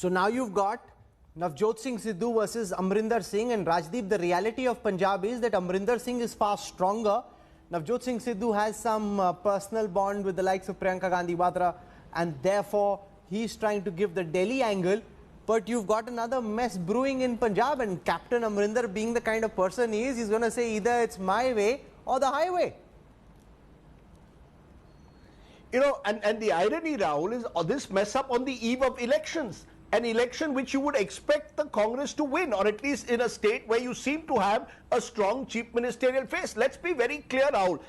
So now you've got Navjot Sidhu versus Amarinder Singh, and Rajdeep, the reality of Punjab is that Amarinder Singh is far stronger. Navjot Sidhu has some personal bond with the likes of Priyanka Gandhi Vadra, and therefore he's trying to give the Delhi angle. But you've got another mess brewing in Punjab, and Captain Amarinder, being the kind of person he is, he's going to say either it's my way or the highway. You know, and the irony, Rahul, is this mess up on the eve of elections. An election which you would expect the Congress to win, or at least in a state where you seem to have a strong chief ministerial face. Let's be very clear, Rahul.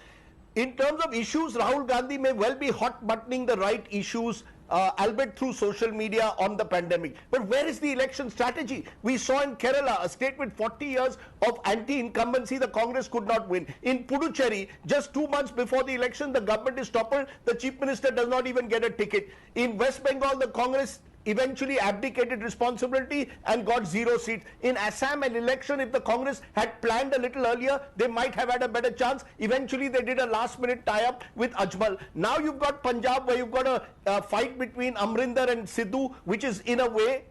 In terms of issues, Rahul Gandhi may well be hot buttoning the right issues, albeit through social media, on the pandemic. But where is the election strategy? We saw in Kerala, a state with 40 years of anti-incumbency, the Congress could not win. In Puducherry, just 2 months before the election, the government is toppled. The chief minister does not even get a ticket. In West Bengal, the Congress eventually abdicated responsibility and got 0 seats. In Assam, an election, if the Congress had planned a little earlier, they might have had a better chance. Eventually, they did a last-minute tie-up with Ajmal. Now you've got Punjab, where you've got a fight between Amarinder and Sidhu, which is in a way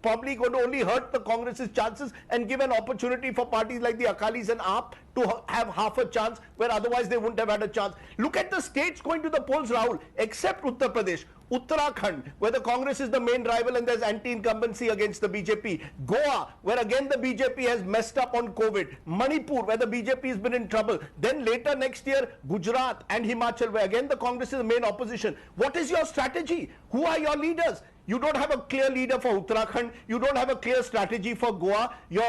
probably going to only hurt the Congress's chances and give an opportunity for parties like the Akalis and AAP to have half a chance where otherwise they wouldn't have had a chance. Look at the states going to the polls, Rahul, except Uttar Pradesh. Uttarakhand, where the Congress is the main rival and there's anti-incumbency against the BJP. Goa, where again the BJP has messed up on COVID. Manipur, where the BJP has been in trouble. Then later next year, Gujarat and Himachal, where again the Congress is the main opposition. What is your strategy? Who are your leaders? You don't have a clear leader for Uttarakhand. You don't have a clear strategy for Goa. You're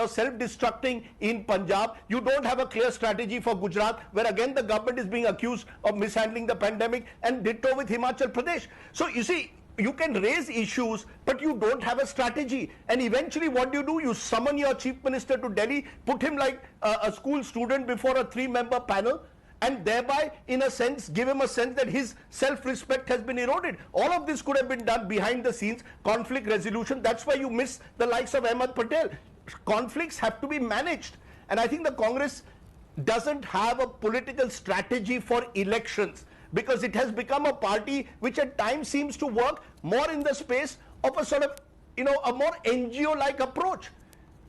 self-destructing in Punjab. You don't have a clear strategy for Gujarat, where again the government is being accused of mishandling the pandemic, and ditto with Himachal Pradesh. So you see, you can raise issues, but you don't have a strategy. And eventually what do? You summon your chief minister to Delhi, put him like a school student before a 3-member panel, and thereby, in a sense, give him a sense that his self-respect has been eroded. All of this could have been done behind the scenes, conflict resolution. That's why you miss the likes of Ahmed Patel. Conflicts have to be managed. And I think the Congress doesn't have a political strategy for elections, because it has become a party which at times seems to work more in the space of a sort of, a more NGO-like approach.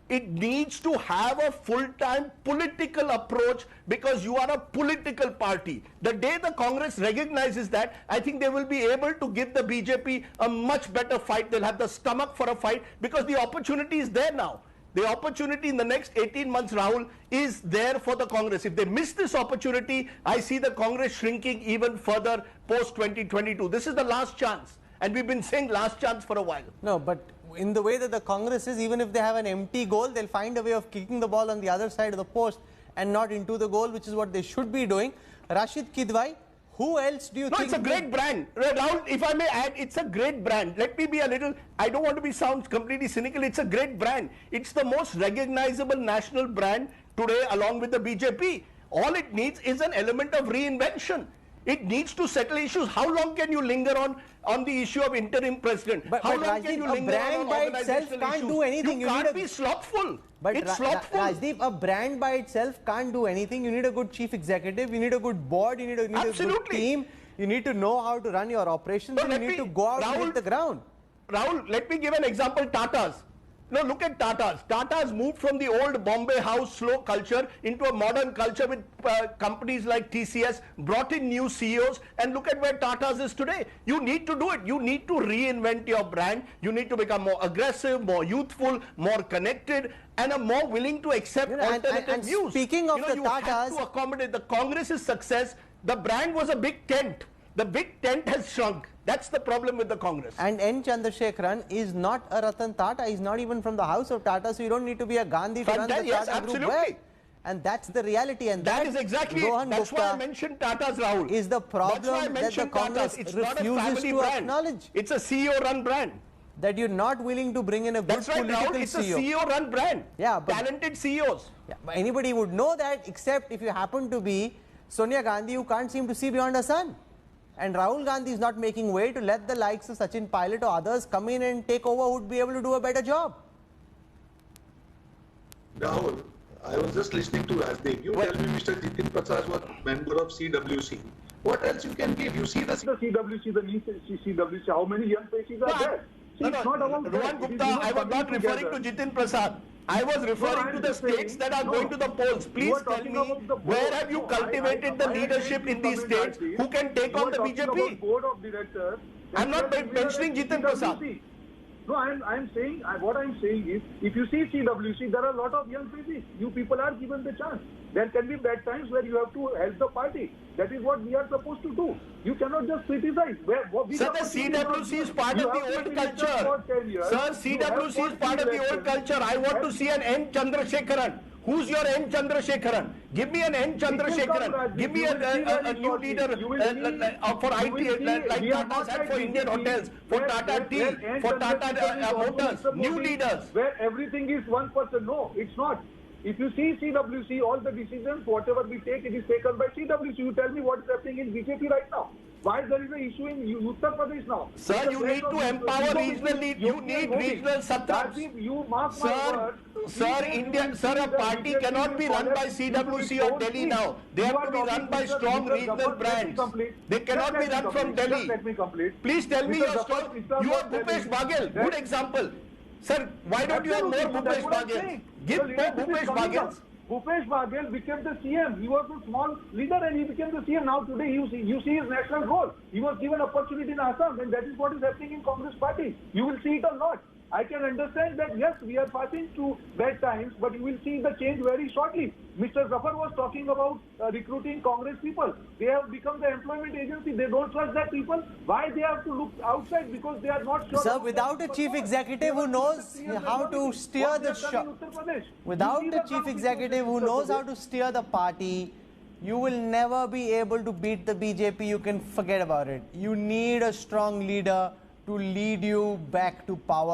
It needs to have a full-time political approach, because you are a political party. The day the Congress recognizes that, I think they will be able to give the BJP a much better fight. They'll have the stomach for a fight, because the opportunity is there now. The opportunity in the next 18 months, Rahul, is there for the Congress. If they miss this opportunity, I see the Congress shrinking even further post-2022. This is the last chance. And we've been saying last chance for a while. No, but in the way that the Congress is, even if they have an empty goal, they'll find a way of kicking the ball on the other side of the post and not into the goal, which is what they should be doing. Rashid Kidwai, who else do you think? No, it's a great brand. Rahul, if I may add, it's a great brand. Let me be a little, I don't want to sound completely cynical. It's a great brand. It's the most recognizable national brand today, along with the BJP. All it needs is an element of reinvention. It needs to settle issues. How long can you linger on the issue of interim president? How long can you linger on organizational can't do anything. You can't be slothful. But it's slothful. Rajdeep, a brand by itself can't do anything. You need a good chief executive. You need a good board. You need a good team. You need to know how to run your operations. And you need to go out and hit the ground. Rahul, let me give an example. Tata's. Now look at Tata's. Tata's moved from the old Bombay house slow culture into a modern culture with companies like TCS, brought in new CEOs, and look at where Tata's is today. You need to do it. You need to reinvent your brand. You need to become more aggressive, more youthful, more connected, and are more willing to accept alternative views. Speaking of the you Tatas, have to accommodate the Congress's success. The brand was a big tent. The big tent has shrunk. That's the problem with the Congress. And N. Chandrasekharan is not a Ratan Tata. He's not even from the house of Tata, so you don't need to be a Gandhi to run the Tata Group well. And that's the reality. And that is exactly it. That's why I mentioned Tata's, Rahul. Is the problem that the Congress refuses to acknowledge. It's a CEO-run brand. That you're not willing to bring in a good political CEO. It's a CEO-run brand. Yeah, talented CEOs. Yeah, but anybody would know that, except if you happen to be Sonia Gandhi, who can't seem to see beyond her son. And Rahul Gandhi is not making way to let the likes of Sachin Pilot or others come in and take over, who would be able to do a better job. Rahul, I was just listening to Rajdeep. You tell me Mr. Jitin Prasad was member of CWC. What else you can give? You see the CWC, the new CWC, how many young faces are there? See, No, it's not about Rohan Gupta, I was not referring to Jitin Prasad. I was referring to the states that are going to the polls. Please tell me, where have you cultivated the leadership in these states who can take on the BJP? Board of directors. I'm not mentioning Jitin Prasad. No, I'm saying, what I'm saying is, if you see CWC, there are a lot of young faces. You people are given the chance. There can be bad times where you have to help the party. That is what we are supposed to do. You cannot just criticize. Sir, the CWC is part of the old culture. Sir, CWC is part of the old culture. I want to see an N. Chandrasekharan. Who's your N. Chandrasekharan? Give me an N. Chandrasekharan. Give me a new leader for IT, like Tata's had for Indian hotels, for Tata Tea, for Tata Motors. New leaders. Where everything is one person. No, it's not. If you see CWC, all the decisions, whatever we take, it is taken by CWC. You tell me what is happening in BJP right now. Why there is an issue in Uttar Pradesh now? Sir, you need to empower regional leaders. You need regional satraps. You mark my word. Sir, a party cannot be run by CWC or Delhi now. They have to be run by strong regional brands. They cannot be run from Delhi. Let me complete. Please tell me your strong. You are Bhupesh Baghel. Good example. Sir, why don't you have more Bhupesh Baghel? Give more Bhupesh Baghel. Bhupesh Baghel became the CM. He was a small leader and he became the CM. Now today you see his national role. He was given opportunity in Assam, and that is what is happening in Congress party. You will see it or not. I can understand that yes, we are passing through bad times, but you will see the change very shortly. Mr. Zafar was talking about recruiting Congress people. They have become the employment agency. They don't trust that people. Why they have to look outside? Because they are not sure. Sir, without a chief executive who knows how to steer the shop, without a chief executive who knows how to steer the party, you will never be able to beat the BJP. You can forget about it. You need a strong leader to lead you back to power.